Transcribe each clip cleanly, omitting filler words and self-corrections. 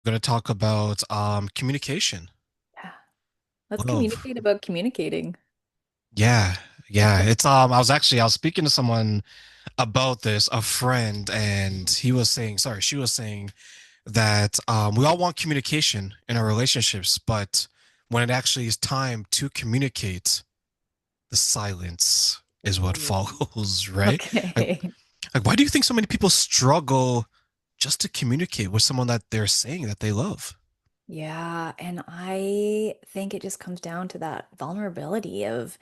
We're going to talk about communication. Yeah. Let's Love. communicate about communicating. Yeah. Yeah. I was speaking to someone about this, a friend, and he was saying, sorry, she was saying that we all want communication in our relationships, but when it actually is time to communicate, the silence is what Ooh. follows, right? Like, Okay. like why do you think so many people struggle just to communicate with someone that they're saying that they love? Yeah, and I think it just comes down to that vulnerability of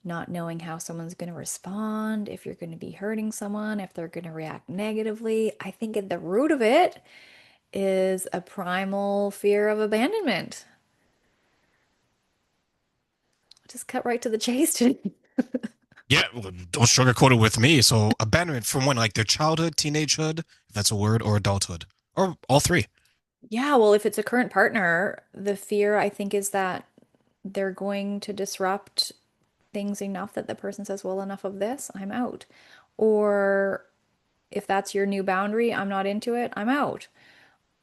not knowing how someone's going to respond, if you're going to be hurting someone, if they're going to react negatively. I think at the root of it is a primal fear of abandonment. Just cut right to the chase today. Yeah, well, don't sugarcoat it with me. So abandonment from when, like their childhood, teenagehood, if that's a word, or adulthood, or all three. Yeah, well, if it's a current partner, the fear I think is that they're going to disrupt things enough that the person says, well, enough of this, I'm out. Or if that's your new boundary, I'm not into it, I'm out.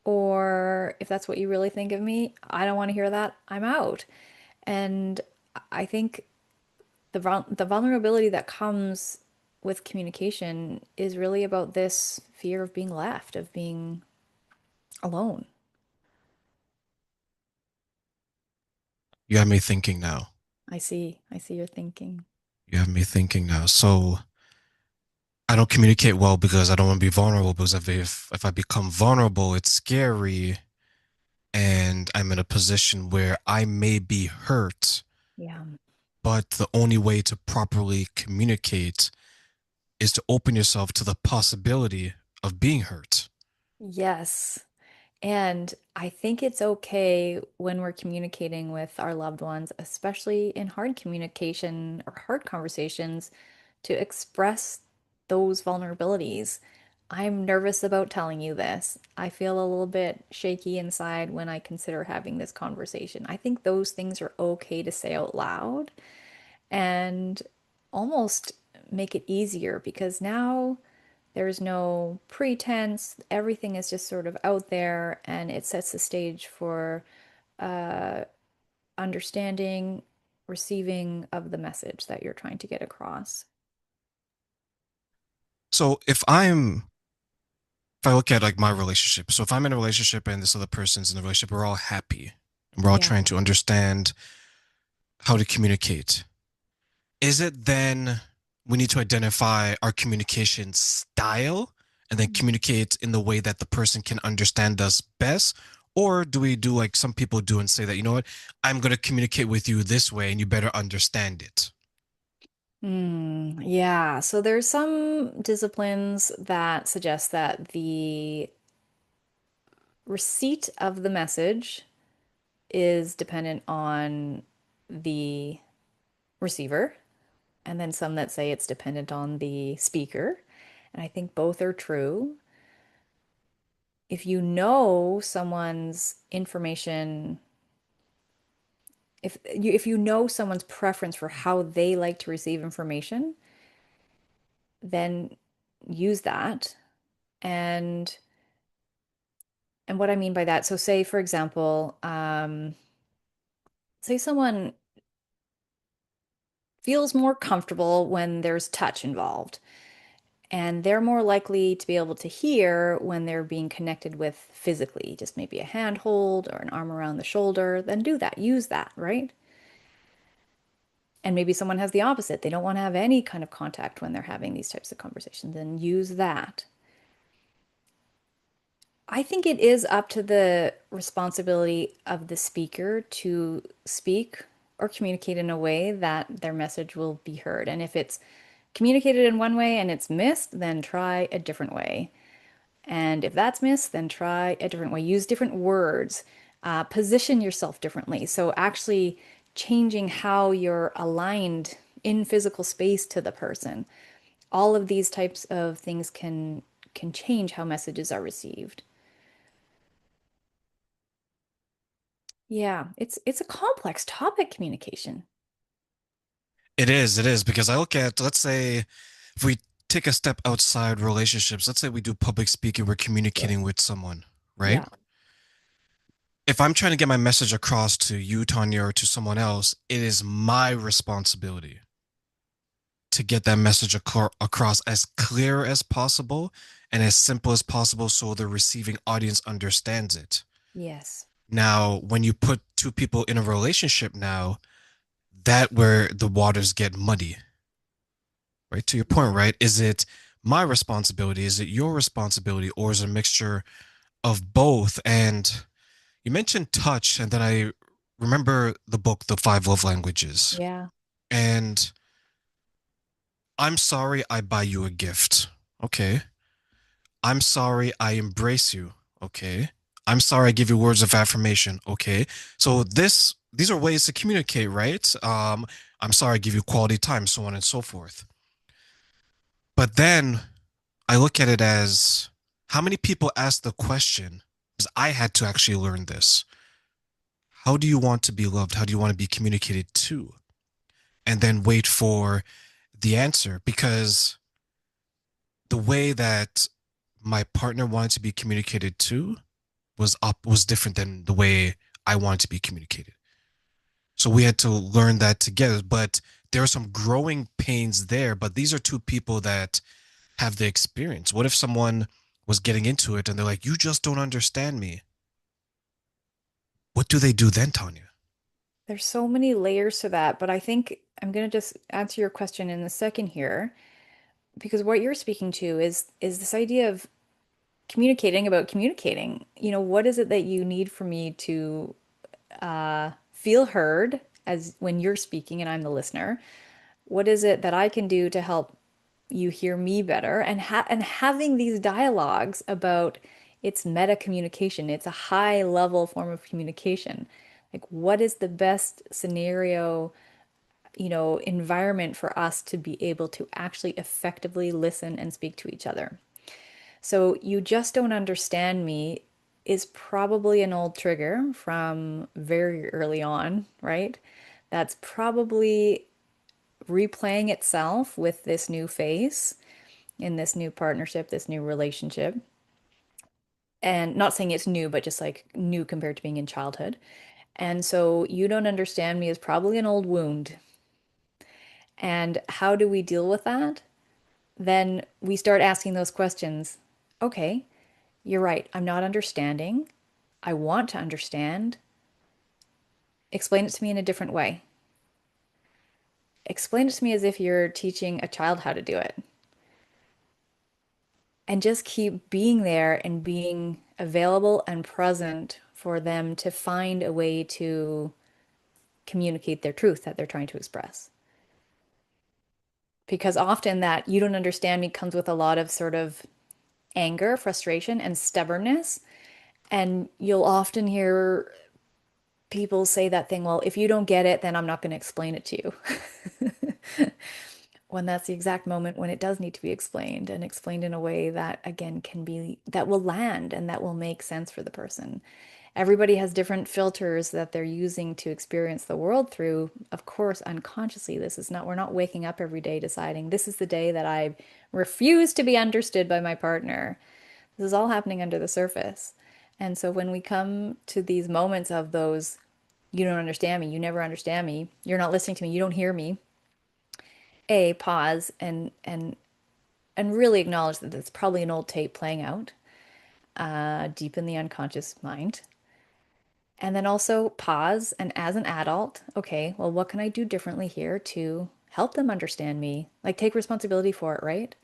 Or if that's what you really think of me, I don't want to hear that, I'm out. And I think the vulnerability that comes with communication is really about this fear of being left, of being alone. You have me thinking now. I see your thinking. You have me thinking now. So I don't communicate well because I don't want to be vulnerable. Because if I become vulnerable, it's scary, and I'm in a position where I may be hurt. Yeah. But the only way to properly communicate is to open yourself to the possibility of being hurt. Yes. And I think it's okay when we're communicating with our loved ones, especially in hard communication or hard conversations, to express those vulnerabilities. I'm nervous about telling you this. I feel a little bit shaky inside when I consider having this conversation. I think those things are okay to say out loud and almost make it easier because now there's no pretense. Everything is just sort of out there, and it sets the stage for uh, understanding, receiving of the message that you're trying to get across. So if I look at like my relationship, so if I'm in a relationship and this other person's in a relationship, we're all happy and we're all Yeah. trying to understand how to communicate. Is it then we need to identify our communication style and then communicate in the way that the person can understand us best? Or do we do like some people do and say that, you know what, I'm going to communicate with you this way and you better understand it? Yeah. So there's some disciplines that suggest that the receipt of the message is dependent on the receiver, and then some that say it's dependent on the speaker. And I think both are true. If you know someone's information, if you know someone's preference for how they like to receive information, then use that. And and what I mean by that, so say for example, say someone feels more comfortable when there's touch involved. And they're more likely to be able to hear when they're being connected with physically, just maybe a handhold or an arm around the shoulder. Then do that, use that, right? And maybe someone has the opposite. They don't want to have any kind of contact when they're having these types of conversations. Then use that. I think it is up to the responsibility of the speaker to speak or communicate in a way that their message will be heard. And if it's communicated in one way and it's missed, then try a different way. And if that's missed, then try a different way. Use different words, position yourself differently. So actually changing how you're aligned in physical space to the person. All of these types of things can change how messages are received. Yeah, it's a complex topic, communication. It is, because I look at, let's say, if we take a step outside relationships, let's say we do public speaking, we're Sure. communicating with someone, right? Yeah. If I'm trying to get my message across to you, Tanya, or to someone else, it is my responsibility to get that message across as clear as possible and as simple as possible so the receiving audience understands it. Yes. Now, when you put two people in a relationship now, that where the waters get muddy, right? To your point, right? Is it my responsibility? Is it your responsibility? Or is it a mixture of both? And you mentioned touch, and then I remember the book, The Five Love Languages. Yeah. And I'm sorry I buy you a gift. Okay. I'm sorry I embrace you. Okay. I'm sorry I give you words of affirmation. Okay. So these are ways to communicate, right? I'm sorry I give you quality time, so on and so forth. But then I look at it as how many people ask the question, because I had to actually learn this. How do you want to be loved? How do you want to be communicated to? And then wait for the answer, because the way that my partner wanted to be communicated to was different than the way I wanted to be communicated. So we had to learn that together. But there are some growing pains there. But these are two people that have the experience. What if someone was getting into it and they're like, "You just don't understand me"? What do they do then, Tanya? There's so many layers to that, but I think I'm going to just answer your question in a second here because what you're speaking to is this idea of communicating about communicating. What is it that you need for me to feel heard as when you're speaking and I'm the listener? What is it that I can do to help you hear me better? And having these dialogues about it's meta communication, it's a high level form of communication. Like, what is the best scenario, environment for us to be able to actually effectively listen and speak to each other? So, you just don't understand me is probably an old trigger from very early on, right? That's probably replaying itself with this new face in this new partnership, this new relationship. And not saying it's new, but just like new compared to being in childhood. And so you don't understand me is probably an old wound. And how do we deal with that? Then we start asking those questions. Okay, you're right. I'm not understanding. I want to understand. Explain it to me in a different way. Explain it to me as if you're teaching a child how to do it. And just keep being there and being available and present for them to find a way to communicate their truth that they're trying to express. Because often that you don't understand me comes with a lot of sort of anger, frustration, and stubbornness. And you'll often hear people say that thing, well, if you don't get it, then I'm not going to explain it to you. When that's the exact moment when it does need to be explained and explained in a way that, again, that will land and that will make sense for the person. Everybody has different filters that they're using to experience the world through. Of course, unconsciously, we're not waking up every day deciding this is the day that I refuse to be understood by my partner. This is all happening under the surface. And so when we come to these moments of those, you don't understand me, you never understand me, you're not listening to me, you don't hear me, pause and really acknowledge that it's probably an old tape playing out deep in the unconscious mind. And then also pause and as an adult, okay, well, what can I do differently here to help them understand me? Like take responsibility for it, right?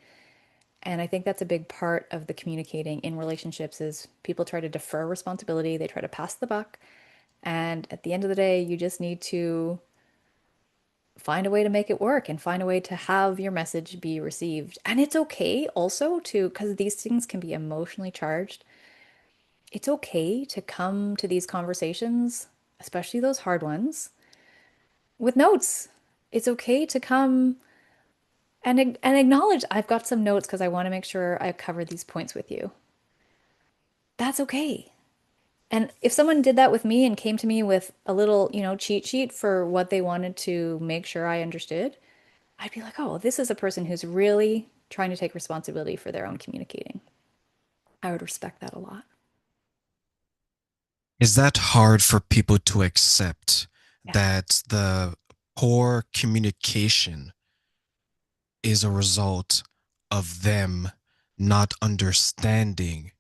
And I think that's a big part of the communicating in relationships is people try to defer responsibility, they try to pass the buck, and at the end of the day, you just need to find a way to make it work and find a way to have your message be received. And it's okay also to, because these things can be emotionally charged, it's okay to come to these conversations, especially those hard ones, with notes. It's okay to come and acknowledge I've got some notes because I want to make sure I cover these points with you. That's okay. And if someone did that with me and came to me with a little, cheat sheet for what they wanted to make sure I understood, I'd be like, oh, this is a person who's really trying to take responsibility for their own communicating. I would respect that a lot. Is that hard for people to accept Yeah. that the poor communication is a result of them not understanding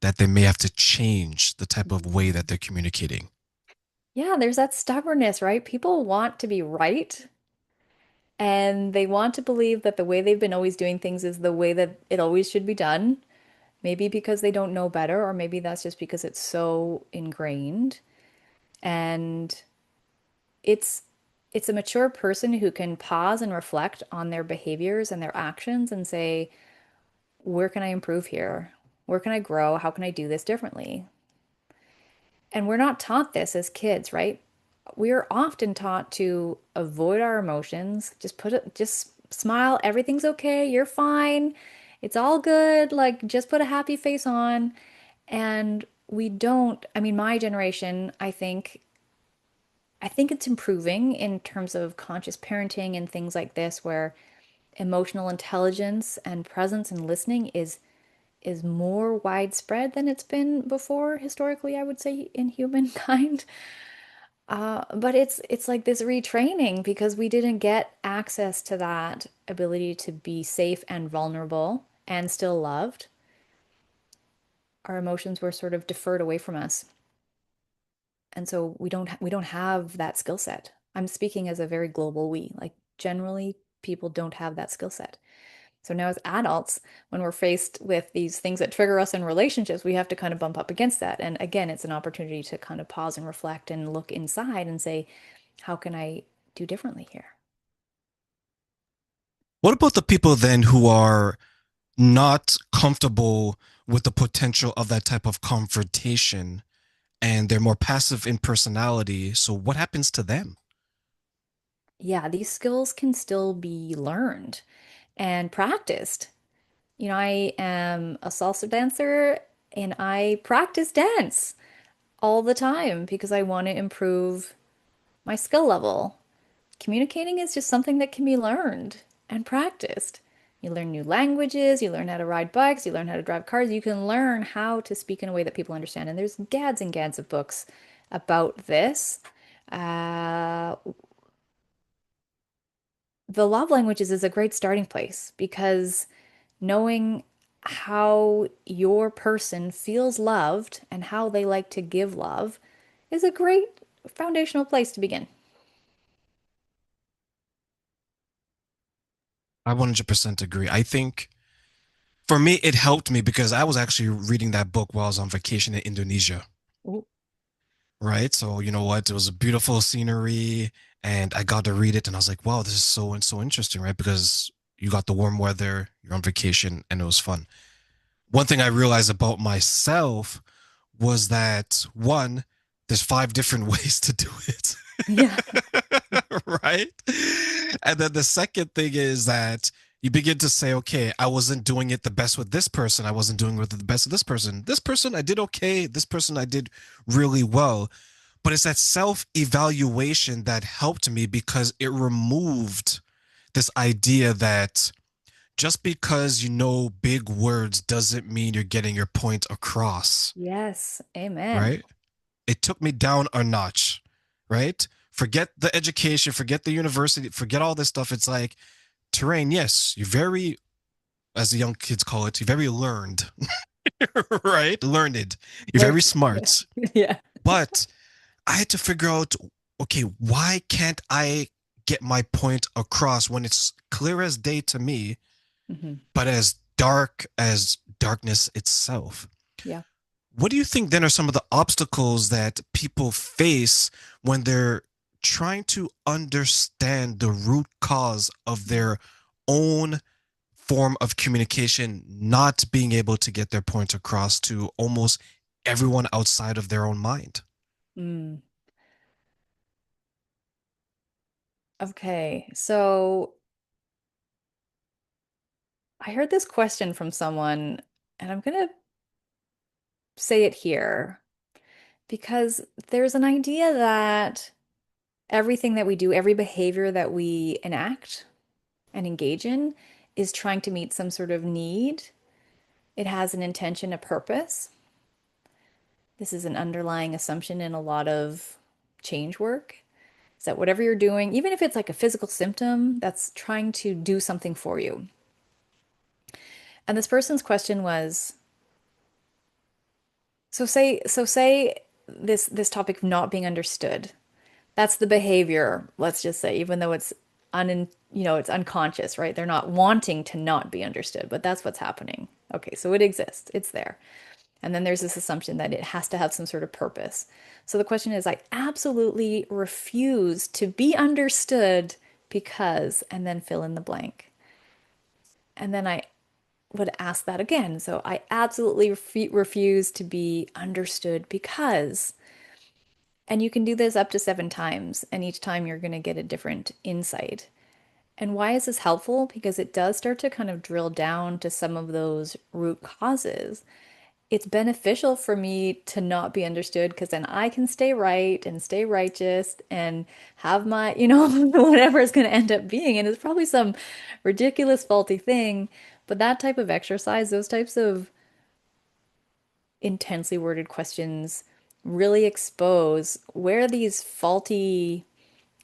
that they may have to change the type of way that they're communicating? Yeah, there's that stubbornness, right? People want to be right and they want to believe that the way they've been always doing things is the way that it always should be done. Maybe because they don't know better, or maybe that's just because it's so ingrained. And it's it's a mature person who can pause and reflect on their behaviors and their actions and say, where can I improve here? Where can I grow? How can I do this differently? And we're not taught this as kids, right? We are often taught to avoid our emotions, just smile, everything's okay, you're fine. It's all good, like just put a happy face on. And we don't, I mean, my generation, I think it's improving in terms of conscious parenting and things like this, where emotional intelligence and presence and listening is more widespread than it's been before historically, I would say, in humankind. But it's like this retraining because we didn't get access to that ability to be safe and vulnerable and still loved. Our emotions were sort of deferred away from us. And so we don't have that skill set. I'm speaking as a very global we. Like generally people don't have that skill set. So now as adults, when we're faced with these things that trigger us in relationships, we have to kind of bump up against that. And again, it's an opportunity to kind of pause and reflect and look inside and say, how can I do differently here? What about the people then who are not comfortable with the potential of that type of confrontation and they're more passive in personality? So, what happens to them? Yeah, these skills can still be learned and practiced. I am a salsa dancer and I practice dance all the time because I want to improve my skill level. Communicating is just something that can be learned and practiced. You learn new languages, you learn how to ride bikes, you learn how to drive cars, you can learn how to speak in a way that people understand. And there's gads and gads of books about this. Uh, the love languages is a great starting place because knowing how your person feels loved and how they like to give love is a great foundational place to begin. I 100% agree. I think for me, it helped me because I was actually reading that book while I was on vacation in Indonesia. Ooh. Right. So, you know what? It was a beautiful scenery and I got to read it and I was like, wow, this is so and so interesting, right? Because you got the warm weather, you're on vacation, and it was fun. One thing I realized about myself was that one, there's five different ways to do it. Yeah. Right? And then the second thing is that you begin to say, okay, I wasn't doing it the best with this person. I wasn't doing it the best with this person. This person, I did okay. This person, I did really well. But it's that self evaluation that helped me because it removed this idea that just because you know big words doesn't mean you're getting your point across, Yes. Amen. right? It took me down a notch, right? Forget the education, forget the university, forget all this stuff. It's like terrain, yes, you're very, as the young kids call it, you're very learned, right? Learned. You're Very very true. smart. Yeah. But I had to figure out, okay, why can't I get my point across when it's clear as day to me, Hmm. but as dark as darkness itself? Yeah. What do you think then are some of the obstacles that people face when they're trying to understand the root cause of their own form of communication not being able to get their point across to almost everyone outside of their own mind? Mm. Okay. So I heard this question from someone, and I'm going to say it here because there's an idea that everything that we do, every behavior that we enact and engage in is trying to meet some sort of need. It has an intention, a purpose. This is an underlying assumption in a lot of change work. Is that whatever you're doing, even if it's like a physical symptom that's trying to do something for you. And this person's question was, so say this topic of not being understood. That's the behavior, let's just say, even though it's it's unconscious, right? They're not wanting to not be understood, but that's what's happening. Okay, so it exists. It's there. And then there's this assumption that it has to have some sort of purpose. So the question is, I absolutely refuse to be understood because, and then fill in the blank. And then I would ask that again. So I absolutely refuse to be understood because, and you can do this up to 7 times, and each time you're going to get a different insight. And why is this helpful? Because it does start to kind of drill down to some of those root causes. It's beneficial for me to not be understood because then I can stay right and stay righteous and have my, whatever it's going to end up being. And it's probably some ridiculous, faulty thing. But that type of exercise, those types of intensely worded questions really expose where these faulty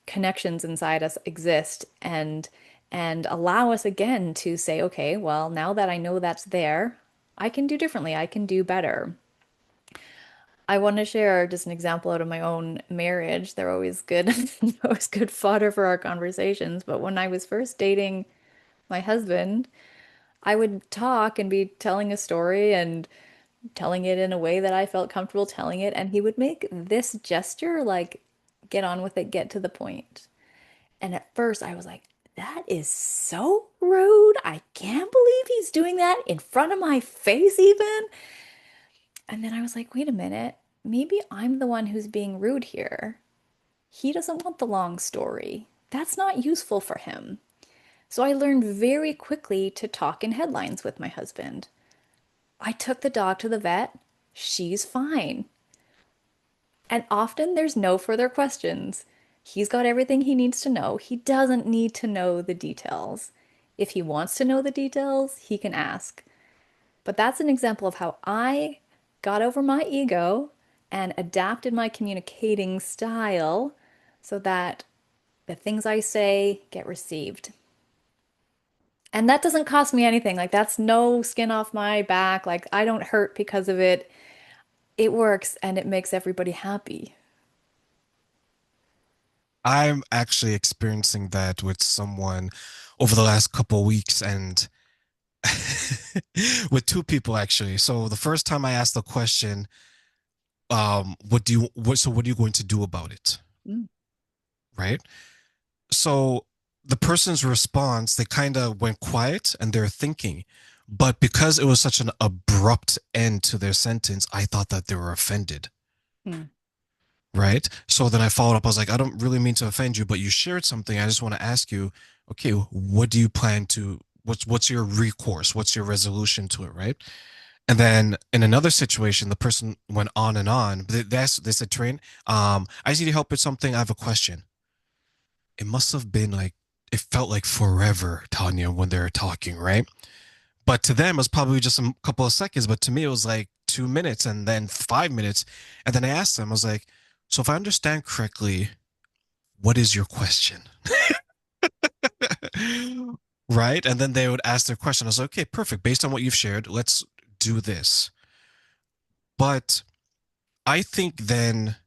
connections inside us exist and allow us again to say, okay, well, now that I know that's there, I can do differently. I can do better. I want to share just an example out of my own marriage. They're always good, always good fodder for our conversations. But when I was first dating my husband, I would talk and be telling a story and telling it in a way that I felt comfortable telling it. And he would make this gesture like, get on with it, get to the point. And at first I was like, that is so rude. I can't believe he's doing that in front of my face, even. And then I was like, wait a minute. Maybe I'm the one who's being rude here. He doesn't want the long story. That's not useful for him. So I learned very quickly to talk in headlines with my husband. I took the dog to the vet. She's fine. And often there's no further questions. He's got everything he needs to know. He doesn't need to know the details. If he wants to know the details, he can ask. But that's an example of how I got over my ego and adapted my communicating style so that the things I say get received. And that doesn't cost me anything. Like, that's no skin off my back. Like, I don't hurt because of it. It works and it makes everybody happy. I'm actually experiencing that with someone over the last couple of weeks and with two people actually. So the first time I asked the question, what are you going to do about it? Mm. Right? So the person's response, they kind of went quiet and they're thinking. But because it was such an abrupt end to their sentence, I thought that they were offended. Mm. Right. So then I followed up. I was like, I don't really mean to offend you, but you shared something. I just want to ask you, okay, what do you plan to, what's your recourse? What's your resolution to it? Right. And then in another situation, the person went on and on. They said, Train, I just need help with something. I have a question. It must have been like, it felt like forever, Tanya, when they were talking, right? But to them, it was probably just a couple of seconds. But to me, it was like 2 minutes and then 5 minutes. And then I asked them, I was like, so if I understand correctly, what is your question? Right? And then they would ask their question. I was like, okay, perfect. Based on what you've shared, let's do this. But I think then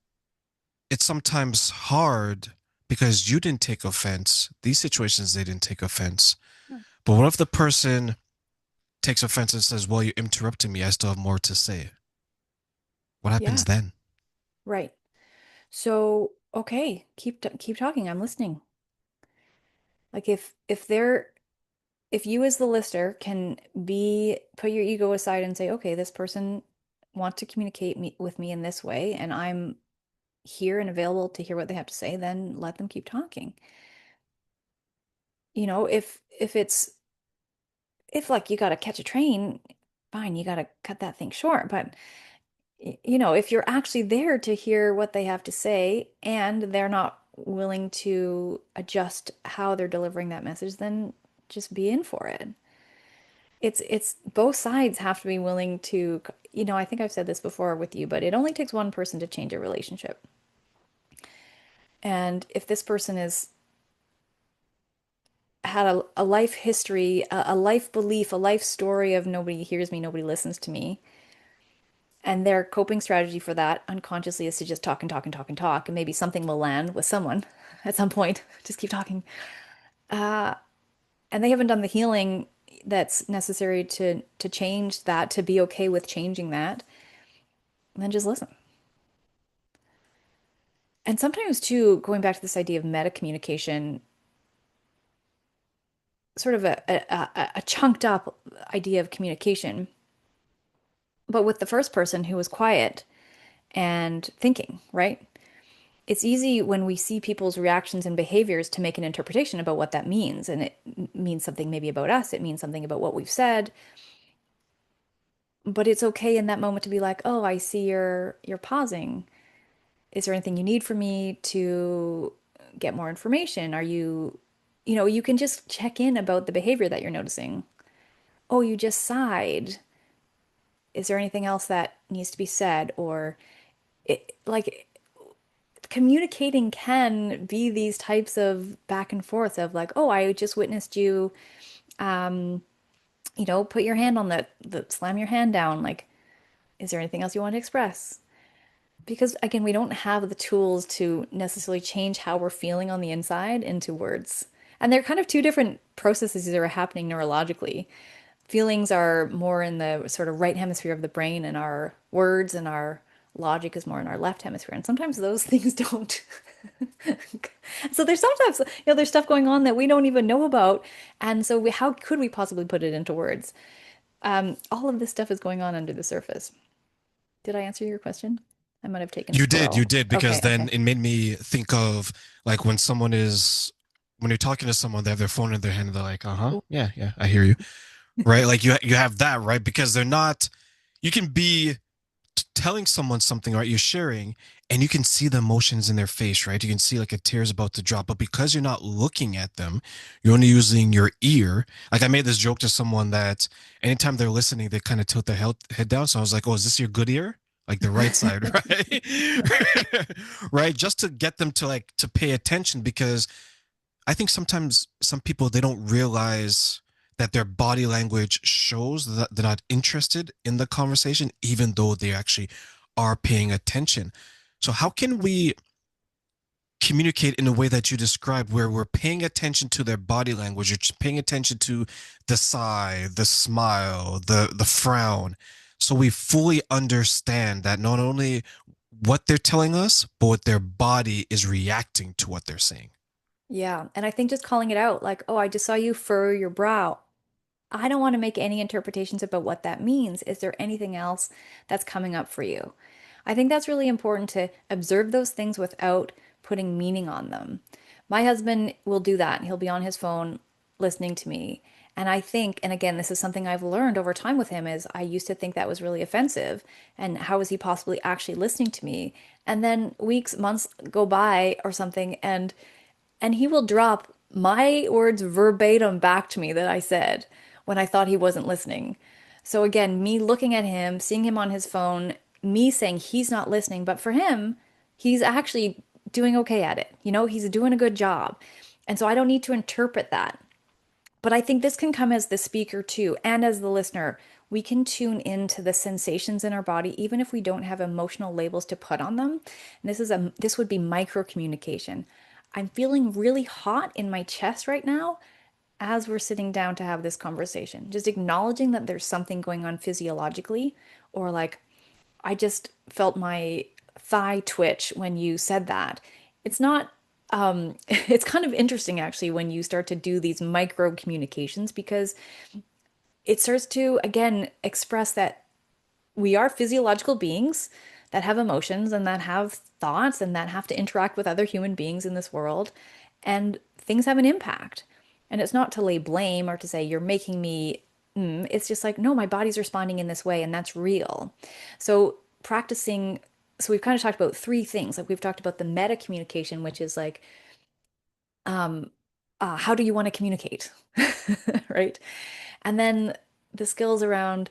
it's sometimes hard because you didn't take offense. These situations, they didn't take offense. But what if the person takes offense and says, well, you interrupted me. I still have more to say. What happens Yeah, then? right. So, okay, keep talking. I'm listening. Like if you as the listener can be put your ego aside and say, okay, this person wants to communicate with me in this way, and I'm here and available to hear what they have to say, then let them keep talking. If like you got to catch a train, fine, you got to cut that thing short. But if you're actually there to hear what they have to say and they're not willing to adjust how they're delivering that message, then just be in for it. It's both sides have to be willing to, I think I've said this before with you, but it only takes one person to change a relationship. And if this person has had a life history, a life belief, a life story of nobody hears me, nobody listens to me, and their coping strategy for that unconsciously is to just talk and talk and talk and talk, and maybe something will land with someone at some point. Just keep talking. And they haven't done the healing that's necessary to change that, to be okay with changing that, and then just listen. And sometimes too, going back to this idea of meta communication, sort of a chunked up idea of communication, but with the first person who was quiet and thinking, right? It's easy when we see people's reactions and behaviors to make an interpretation about what that means. And it means something maybe about us, it means something about what we've said. But it's okay in that moment to be like, oh, I see you're pausing. Is there anything you need from me to get more information? Are you, you can just check in about the behavior that you're noticing. Oh, you just sighed. Is there anything else that needs to be said? Or like communicating can be these types of back and forth of like, oh, I just witnessed you, put your hand on the slam your hand down. Like, is there anything else you want to express? Because again, we don't have the tools to necessarily change how we're feeling on the inside into words. And they're kind of two different processes that are happening neurologically. Feelings are more in the sort of right hemisphere of the brain, and our words and our logic is more in our left hemisphere. And sometimes those things don't. So there's sometimes, there's stuff going on that we don't even know about. And so how could we possibly put it into words? All of this stuff is going on under the surface. Did I answer your question? I might have taken a You squirrel. did, because Okay, then okay. it made me think of like when you're talking to someone, they have their phone in their hand and they're like, uh-huh, Ooh. yeah, yeah, I hear you. Right? Like you have that, right? Because they're not, you can be telling someone something, right? You're sharing, and you can see the emotions in their face, right? You can see like a tear's about to drop, but because you're not looking at them, you're only using your ear. Like I made this joke to someone that anytime they're listening, they kind of tilt their head down. So I was like, "Oh, is this your good ear?" Like the right side, right? Right? Just to get them to like to pay attention, because I think sometimes some people they don't realize that their body language shows that they're not interested in the conversation, even though they actually are paying attention. So how can we communicate in a way that you described, where we're paying attention to their body language, you're paying attention to the sigh, the smile, the frown, so we fully understand that not only what they're telling us, but what their body is reacting to what they're saying. Yeah. And I think just calling it out, like, oh, I just saw you furrow your brow. I don't want to make any interpretations about what that means. Is there anything else that's coming up for you? I think that's really important to observe those things without putting meaning on them. My husband will do that. He'll be on his phone listening to me. And I think, and again, this is something I've learned over time with him, is I used to think that was really offensive. And how is he possibly actually listening to me? And then weeks, months go by or something, and he will drop my words verbatim back to me that I said when I thought he wasn't listening. So again, me looking at him, seeing him on his phone, me saying he's not listening, but for him, he's actually doing okay at it. He's doing a good job. And so I don't need to interpret that. But I think this can come as the speaker too, and as the listener. We can tune into the sensations in our body, even if we don't have emotional labels to put on them. And this would be micro communication. I'm feeling really hot in my chest right now as we're sitting down to have this conversation. Just acknowledging that there's something going on physiologically, or like, I just felt my thigh twitch when you said that. It's not, it's kind of interesting actually when you start to do these micro communications, because it starts to, again, express that we are physiological beings that have emotions and that have thoughts and that have to interact with other human beings in this world. And things have an impact. And it's not to lay blame or to say, you're making me, it's just like, no, my body's responding in this way and that's real. So practicing, so we've kind of talked about three things. Like we've talked about the meta communication, which is like, um, how do you want to communicate? Right? And then the skills around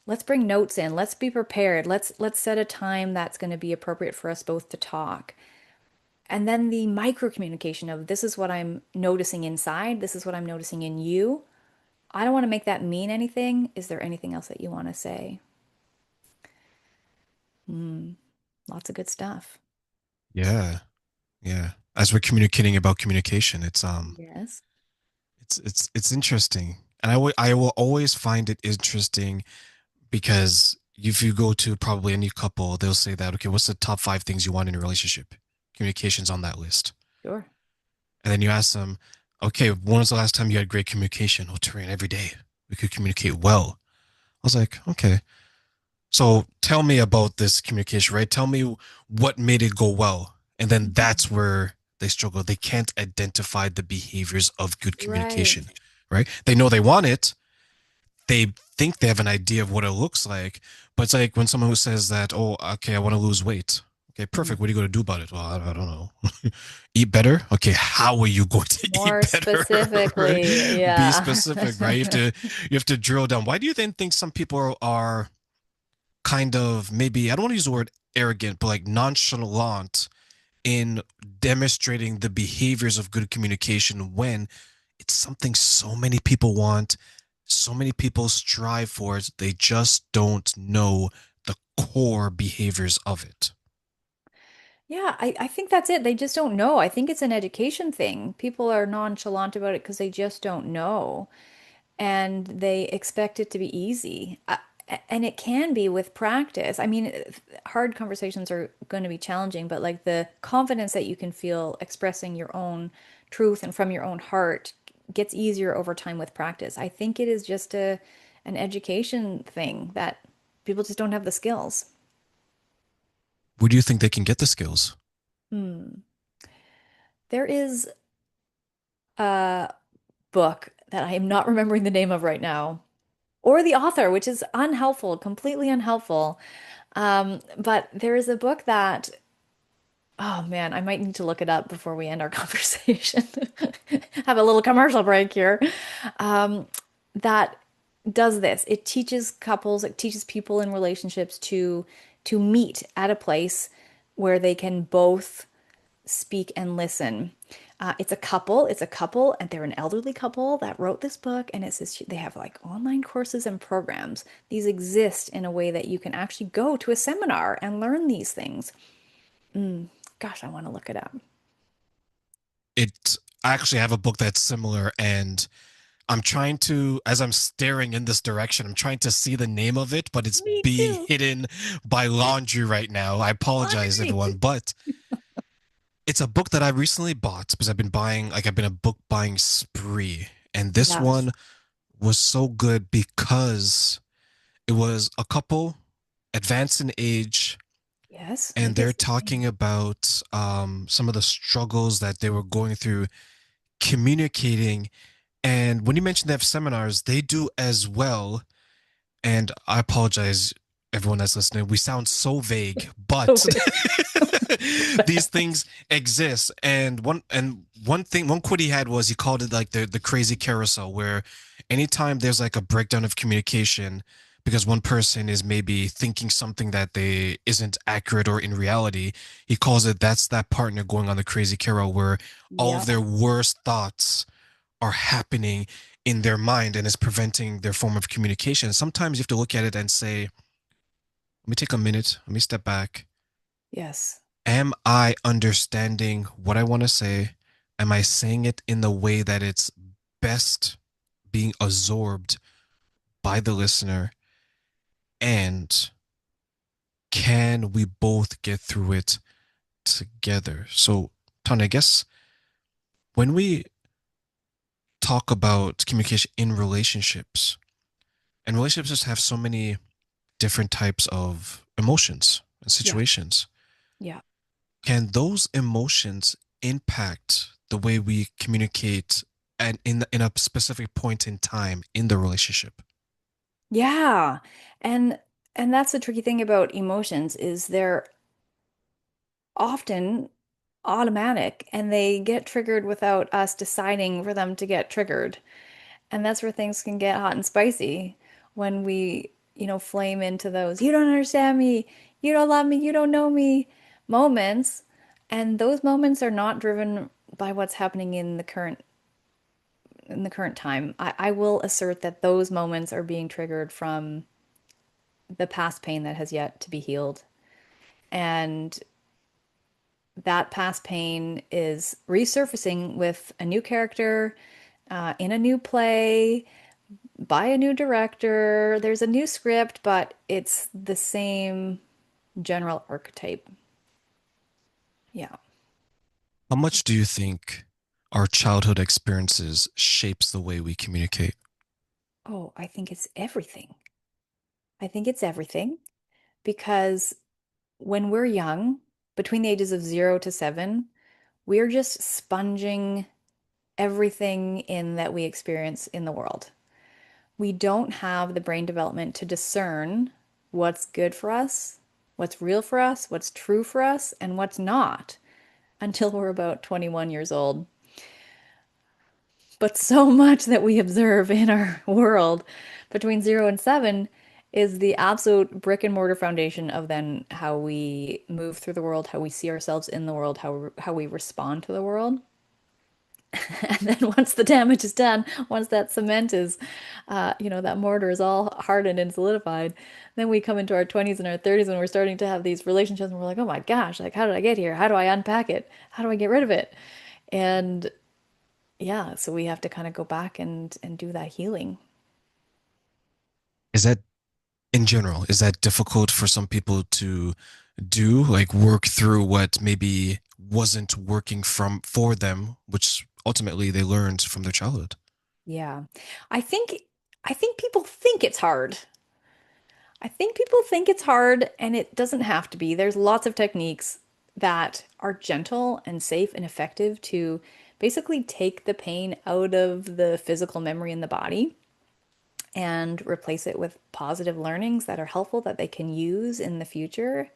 let's bring notes in, let's be prepared, let's set a time that's going to be appropriate for us both to talk. And then the micro communication of this is what I'm noticing inside, this is what I'm noticing in you. I don't want to make that mean anything. Is there anything else that you want to say? Hmm. Lots of good stuff. Yeah. Yeah. As we're communicating about communication, Yes. it's interesting. And I will always find it interesting because if you go to probably any couple, they'll say that, okay, what's the top 5 things you want in a relationship? Communication's on that list. Sure. And then you ask them, okay, when was the last time you had great communication? Oh, Terrain, every day. We could communicate well. I was like, okay. So tell me about this communication, right? Tell me what made it go well. And then that's Mhm. where they struggle. They can't identify the behaviors of good Right. communication, right? They know they want it. They think they have an idea of what it looks like, but it's like when someone who says that, oh, okay, I want to lose weight. Okay, Mhm. perfect. What are you going to do about it? Well, I don't know. Eat better. Okay, how are you going to eat More better? Right? specifically, Be yeah. specific, right? You have to drill down. Why do you then think some people are kind of, maybe, I don't want to use the word arrogant, but like nonchalant in demonstrating the behaviors of good communication when it's something so many people want, so many people strive for it, they just don't know the core behaviors of it. Yeah, I think that's it. They just don't know. I think it's an education thing. People are nonchalant about it because they just don't know. And they expect it to be easy. And it can be with practice. I mean, hard conversations are going to be challenging, but like the confidence that you can feel expressing your own truth and from your own heart gets easier over time with practice. I think it is just a an education thing that people just don't have the skills. Where do you think they can get the skills? Hmm. There is a book that I am not remembering the name of right now, or the author, which is unhelpful, completely unhelpful. But there is a book that, oh man, I might need to look it up before we end our conversation. Have a little commercial break here. Um, that does this. It teaches couples, it teaches people in relationships to meet at a place where they can both speak and listen. It's a couple, and they're an elderly couple that wrote this book, and it says they have like online courses and programs. These exist in a way that you can actually go to a seminar and learn these things. Mm, gosh, I want to look it up. It I actually have a book that's similar, and I'm trying to, as I'm staring in this direction, I'm trying to see the name of it, but it's Me being too. hidden by laundry right now. I apologize, Laundry. everyone, but it's a book that I recently bought because I've been a book buying spree. And this Yes. one was so good because it was a couple advanced in age, Yes, and maybe they're it's the talking same. about some of the struggles that they were going through communicating. And when you mentioned they have seminars, they do as well. And I apologize, everyone that's listening. We sound so vague, but Okay. these things exist. And one quote he had was he called it like the crazy carousel, where anytime there's like a breakdown of communication because one person is maybe thinking something that they isn't accurate or in reality, he calls it that's that partner going on the crazy carol where all of Yep. their worst thoughts are happening in their mind and is preventing their form of communication. Sometimes you have to look at it and say, let me take a minute, let me step back. Yes. Am I understanding what I want to say? Am I saying it in the way that it's best being absorbed by the listener? And can we both get through it together? So, Tony, I guess when we talk about communication in relationships, and relationships just have so many different types of emotions and Yeah. situations. Yeah. Can those emotions impact the way we communicate and in a specific point in time in the relationship? Yeah. And and that's the tricky thing about emotions is they're often automatic and they get triggered without us deciding for them to get triggered. And that's where things can get hot and spicy. when we, flame into those, you don't understand me, you don't love me, you don't know me moments. And those moments are not driven by what's happening in the current time. I will assert that those moments are being triggered from the past pain that has yet to be healed. And that past pain is resurfacing with a new character, in a new play, by a new director. There's a new script, but it's the same general archetype. Yeah. How much do you think our childhood experiences shapes the way we communicate? Oh, I think it's everything. I think it's everything because when we're young, between the ages of 0 to 7, we're just sponging everything in that we experience in the world. We don't have the brain development to discern what's good for us, what's real for us, what's true for us, and what's not until we're about 21 years old. But so much that we observe in our world between 0 and 7 is the absolute brick and mortar foundation of then how we move through the world, how we see ourselves in the world, how we respond to the world. And then once the damage is done, once that cement is, that mortar is all hardened and solidified, then we come into our 20s and our 30s and we're starting to have these relationships and we're like, oh my gosh, like, how did I get here? How do I unpack it? How do I get rid of it? And yeah, so we have to kind of go back and do that healing. Is that in general, is that difficult for some people to do, like work through what maybe wasn't working from for them, which ultimately they learned from their childhood? Yeah. I think I think people think it's hard. I think people think it's hard and it doesn't have to be. There's lots of techniques that are gentle and safe and effective to basically take the pain out of the physical memory in the body and replace it with positive learnings that are helpful that they can use in the future.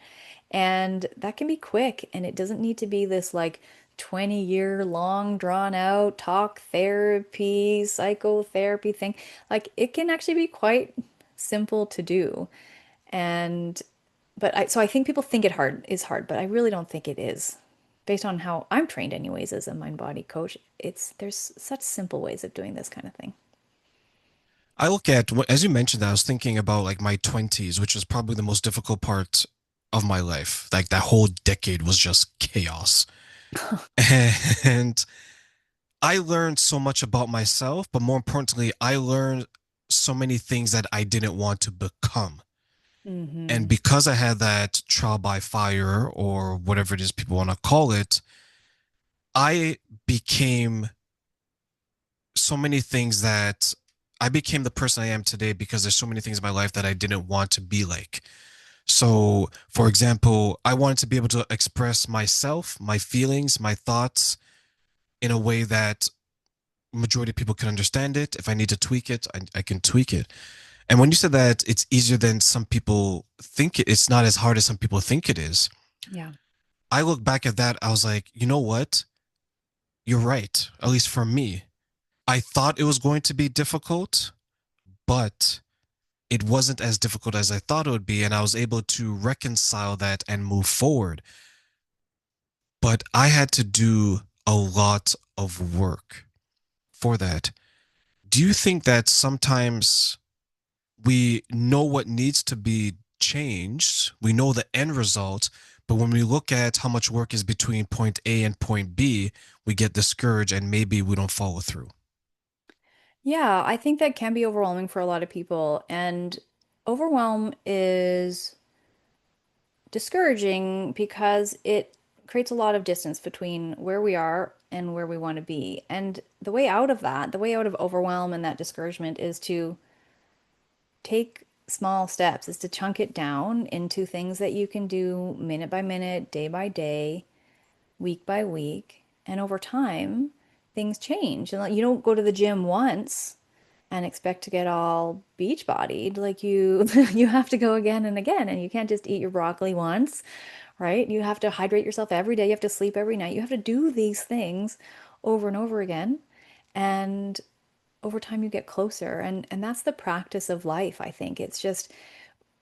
And that can be quick and it doesn't need to be this like 20-year long drawn out talk therapy, psychotherapy thing. Like it can actually be quite simple to do. And so I think people think it hard is hard, but I really don't think it is. Based on how I'm trained anyways as a mind body coach, there's such simple ways of doing this kind of thing. I look at, as you mentioned, I was thinking about like my 20s, which was probably the most difficult part of my life. Like that whole decade was just chaos. And I learned so much about myself, but more importantly, I learned so many things that I didn't want to become. And Hmm. because I had that trial by fire or whatever it is people want to call it, I became so many things that I became the person I am today because there's so many things in my life that I didn't want to be like. So, for example, I wanted to be able to express myself, my feelings, my thoughts in a way that majority of people can understand it. If I need to tweak it, I can tweak it. And when you said that it's easier than some people think it's not as hard as some people think it is. Yeah. I look back at that, I was like, you know what? You're right. At least for me. I thought it was going to be difficult, but it wasn't as difficult as I thought it would be. And I was able to reconcile that and move forward. But I had to do a lot of work for that. Do you think that sometimes we know what needs to be changed? We know the end result, but when we look at how much work is between point A and point B, we get discouraged and maybe we don't follow through. Yeah, I think that can be overwhelming for a lot of people. And overwhelm is discouraging because it creates a lot of distance between where we are and where we want to be. And the way out of that, the way out of overwhelm and that discouragement is to take small steps, is to chunk it down into things that you can do minute by minute, day by day, week by week. And over time, things change. And like, you don't go to the gym once and expect to get all beach bodied. Like you you have to go again and again, and you can't just eat your broccoli once, right? You have to hydrate yourself every day. You have to sleep every night. You have to do these things over and over again. And over time you get closer. And that's the practice of life, I think. It's just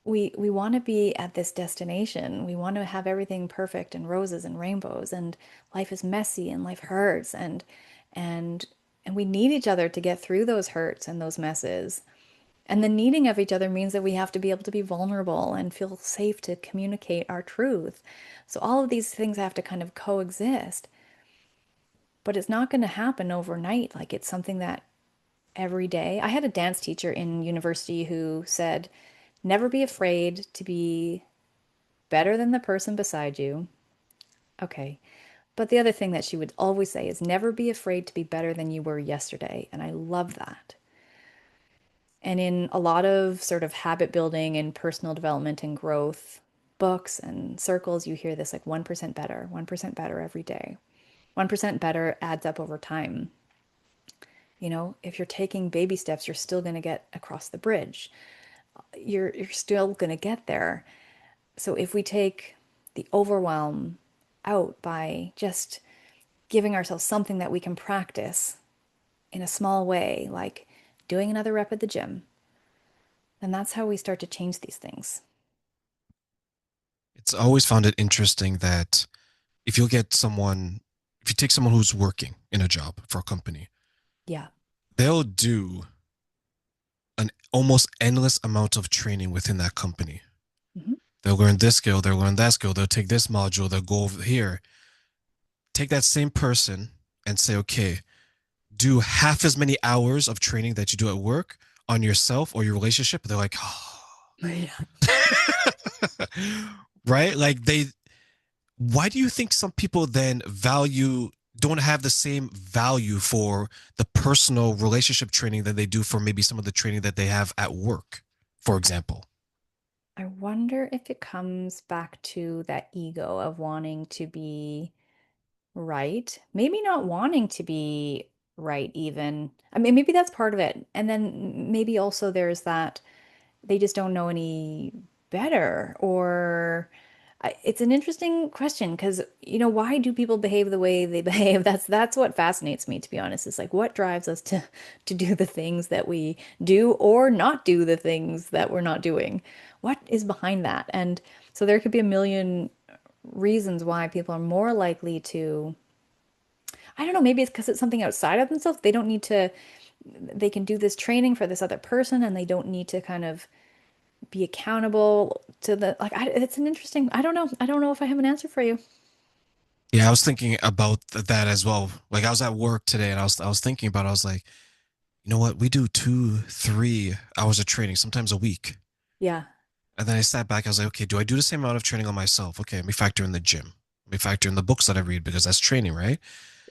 we want to be at this destination. We want to have everything perfect and roses and rainbows, and life is messy and life hurts and and we need each other to get through those hurts and those messes. And the needing of each other means that we have to be able to be vulnerable and feel safe to communicate our truth. So all of these things have to kind of coexist, but it's not going to happen overnight. Like it's something that every day. I had a dance teacher in university who said, never be afraid to be better than the person beside you. Okay. But the other thing that she would always say is never be afraid to be better than you were yesterday. And I love that. And in a lot of sort of habit building and personal development and growth books and circles, you hear this like 1% better every day. 1% better adds up over time. You know, if you're taking baby steps, you're still going to get across the bridge. You're still going to get there. So if we take the overwhelm out by just giving ourselves something that we can practice in a small way, like doing another rep at the gym, then that's how we start to change these things. It's always found it interesting that if you'll get someone, if you take someone who's working in a job for a company, Yeah. they'll do an almost endless amount of training within that company. Hmm. They'll learn this skill, they'll learn that skill, they'll take this module, they'll go over here. Take that same person and say, okay, do half as many hours of training that you do at work on yourself or your relationship. They're like, oh. Yeah. Right? Like why do you think some people then don't have the same value for the personal relationship training that they do for maybe some of the training that they have at work, for example? I wonder if it comes back to that ego of wanting to be right. Maybe not wanting to be right, even. I mean, maybe that's part of it. And then maybe also there's that they just don't know any better. Or it's an interesting question because, you know, why do people behave the way they behave? That's what fascinates me, to be honest. It's like what drives us to do the things that we do or not do the things that we're not doing. What is behind that? And so there could be a million reasons why people are more likely to, I don't know, maybe it's because it's something outside of themselves. They don't need to, they can do this training for this other person and they don't need to kind of be accountable to the, like, it's an interesting, I don't know. I don't know if I have an answer for you. Yeah, I was thinking about that as well. Like I was at work today and I was thinking about it. I was like, you know what? We do 2, 3 hours of training, sometimes a week. Yeah, And then I sat back, I was like, okay, do I do the same amount of training on myself? Okay, let me factor in the gym. Let me factor in the books that I read because that's training, right?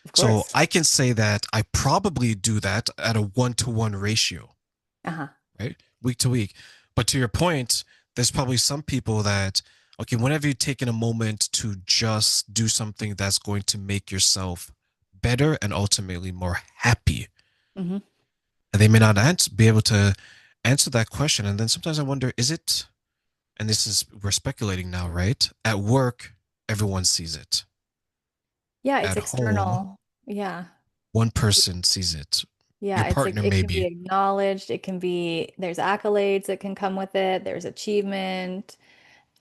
of So course. I can say that I probably do that at a 1-to-1 ratio, Uh-huh. right? Week to week. But to your point, there's probably some people that, okay, whenever you've taken a moment to just do something that's going to make yourself better and ultimately more happy, Hmm. and they may not be able to answer that question. And then sometimes I wonder, is it, and this is, we're speculating now, right? At work, everyone sees it. Yeah, it's At home, external. Yeah. one person sees it. Your Yeah, it's like partner, it can be maybe. acknowledged. It can be, there's accolades that can come with it. There's achievement.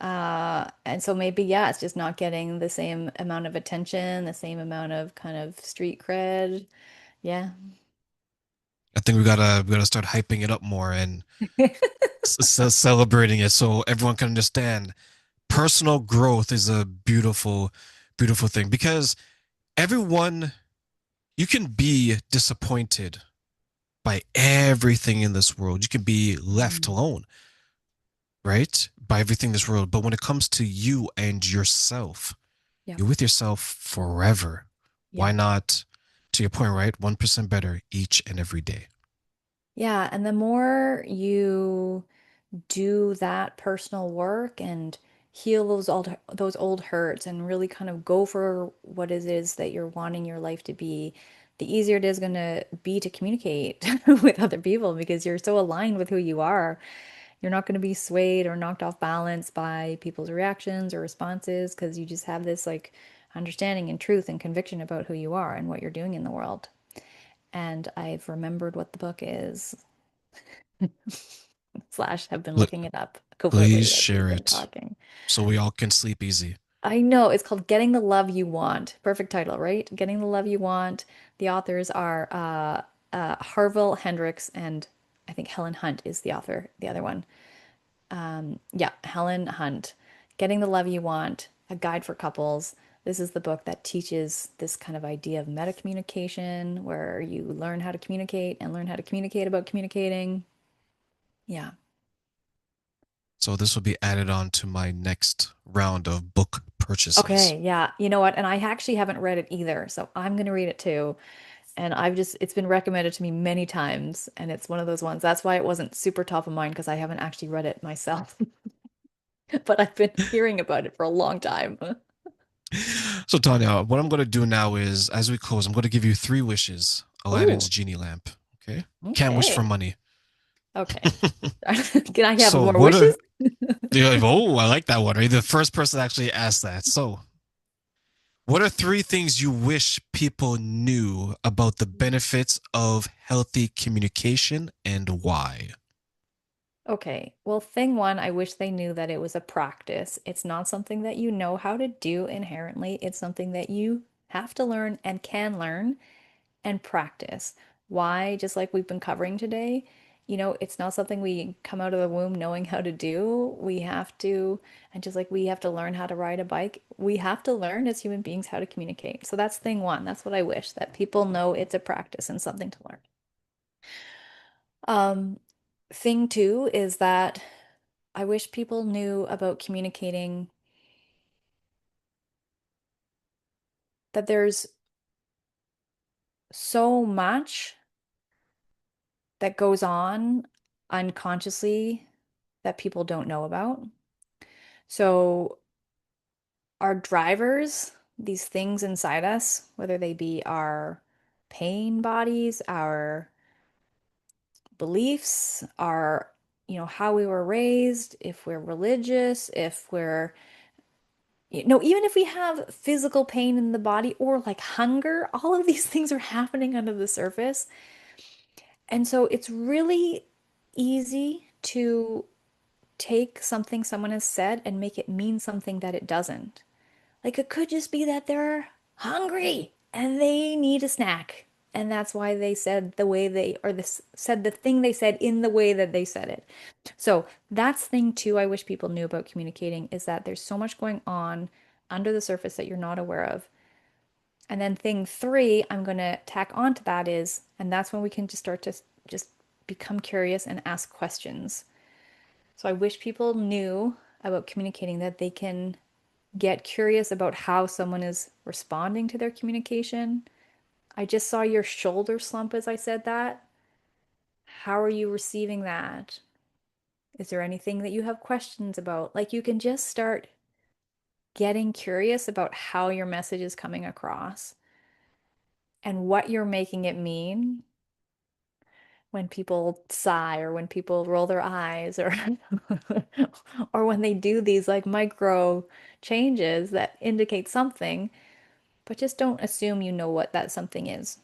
And so maybe, yeah, it's just not getting the same amount of attention, the same amount of kind of street cred. Yeah. I think we gotta start hyping it up more and celebrating it so everyone can understand personal growth is a beautiful, beautiful thing because everyone, you can be disappointed by everything in this world. You can be left Mm. alone, right? By everything in this world. But when it comes to you and yourself, Yep. you're with yourself forever. Why Yeah. not, to your point, right? 1% better each and every day. Yeah, and the more you do that personal work and heal those old hurts and really kind of go for what it is that you're wanting your life to be, the easier it is going to be to communicate with other people because you're so aligned with who you are. You're not going to be swayed or knocked off balance by people's reactions or responses because you just have this like understanding and truth and conviction about who you are and what you're doing in the world. and I've remembered what the book is, slash have been Pl- looking it up Please covertly as we've share been it talking. so we all can sleep easy. I know it's called Getting the Love You Want. Perfect title, right? Getting the Love You Want. The authors are Harville Hendricks and I think Helen Hunt is the author, the other one. Yeah, Helen Hunt. Getting the Love You Want, a guide for couples. This is the book that teaches this kind of idea of meta communication, where you learn how to communicate and learn how to communicate about communicating. Yeah. So this will be added on to my next round of book purchases. Okay, yeah. You know what? And I actually haven't read it either, so I'm gonna read it too. And it's been recommended to me many times, and it's one of those ones. That's why it wasn't super top of mind because I haven't actually read it myself, but I've been hearing about it for a long time. So, Tanya, what I'm going to do now is, as we close, I'm going to give you three wishes. Aladdin's Ooh, genie lamp. Okay. Can't wish for okay. money. Okay. Can I have So, more what are, wishes? you're like, oh, I like that one. Are you the first person to actually ask that? So, what are three things you wish people knew about the benefits of healthy communication and why? Okay. Well, thing one, I wish they knew that it was a practice. It's not something that you know how to do inherently. It's something that you have to learn and can learn and practice. Why? Just like we've been covering today, it's not something we come out of the womb knowing how to do. We have to, and just like we have to learn how to ride a bike, we have to learn as human beings how to communicate. So that's thing one. That's what I wish that people know it's a practice and something to learn. Um, Thing two is that I wish people knew about communicating that there's so much that goes on unconsciously that people don't know about. So, our drivers, these things inside us, whether they be our pain bodies, our beliefs, our, how we were raised, if we're religious, if we're, even if we have physical pain in the body or like hunger, all of these things are happening under the surface. And so it's really easy to take something someone has said and make it mean something that it doesn't. Like it could just be that they're hungry and they need a snack. And that's why they said the way they, or this said the thing they said in the way that they said it. So that's thing two I wish people knew about communicating is that there's so much going on under the surface that you're not aware of. And then thing three, I'm going to tack onto that is, and that's when we can just start to just become curious and ask questions. So I wish people knew about communicating that they can get curious about how someone is responding to their communication. I just saw your shoulder slump as I said that. How are you receiving that? Is there anything that you have questions about? Like you can just start getting curious about how your message is coming across and what you're making it mean when people sigh or when people roll their eyes or or when they do these like micro changes that indicate something, but just don't assume you know what that something is.